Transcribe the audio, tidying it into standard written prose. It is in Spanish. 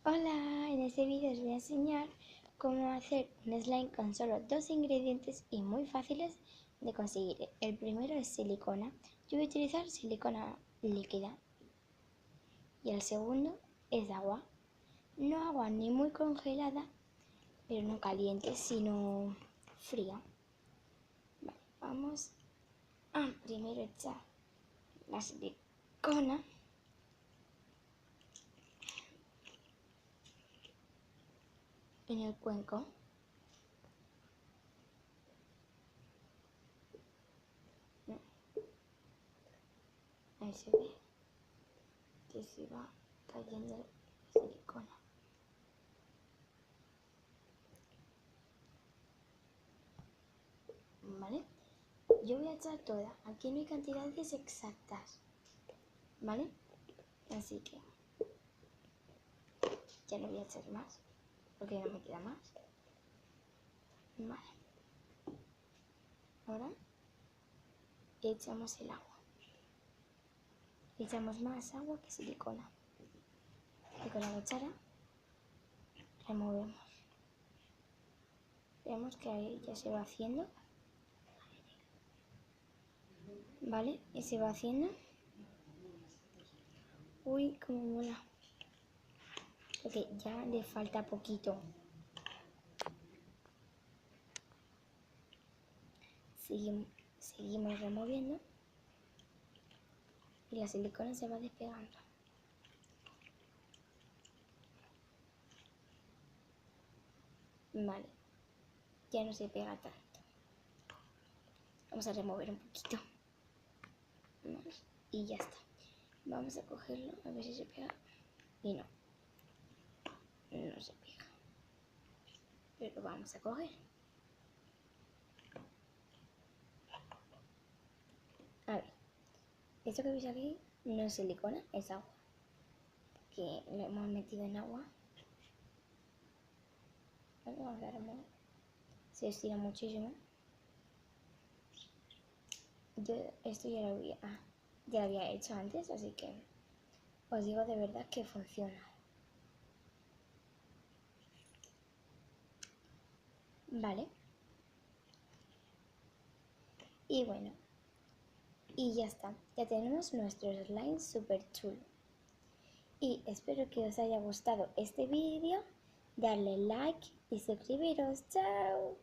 Hola, en este vídeo os voy a enseñar cómo hacer un slime con solo dos ingredientes y muy fáciles de conseguir. El primero es silicona. Yo voy a utilizar silicona líquida. Y el segundo es agua. No agua ni muy congelada, pero no caliente, sino fría. Vale, vamos a primero echar la silicona. En el cuenco. Ahí se ve que se va cayendo la silicona. ¿Vale? Yo voy a echar toda. Aquí no hay cantidades exactas. ¿Vale? Así que ya no voy a echar más, porque no me queda más. Vale. Ahora echamos el agua. Echamos más agua que silicona. Y con la cuchara removemos. Vemos que ahí ya se va haciendo. ¿Vale? Y se va haciendo. Uy, cómo mola. Ok, ya le falta poquito. Seguimos removiendo. Y la silicona se va despegando. Vale, ya no se pega tanto. Vamos a remover un poquito. Más. Y ya está. Vamos a cogerlo, a ver si se pega. Y no. No se pega. Pero vamos a coger. A ver. Esto que veis aquí no es silicona, es agua. Que lo hemos metido en agua. Vamos a remover. Se estira muchísimo. Yo esto ya lo había hecho antes, así que os digo de verdad que funciona. Vale. Y bueno. Y ya está. Ya tenemos nuestro slime súper chulo. Y espero que os haya gustado este vídeo. Darle like y suscribiros. ¡Chao!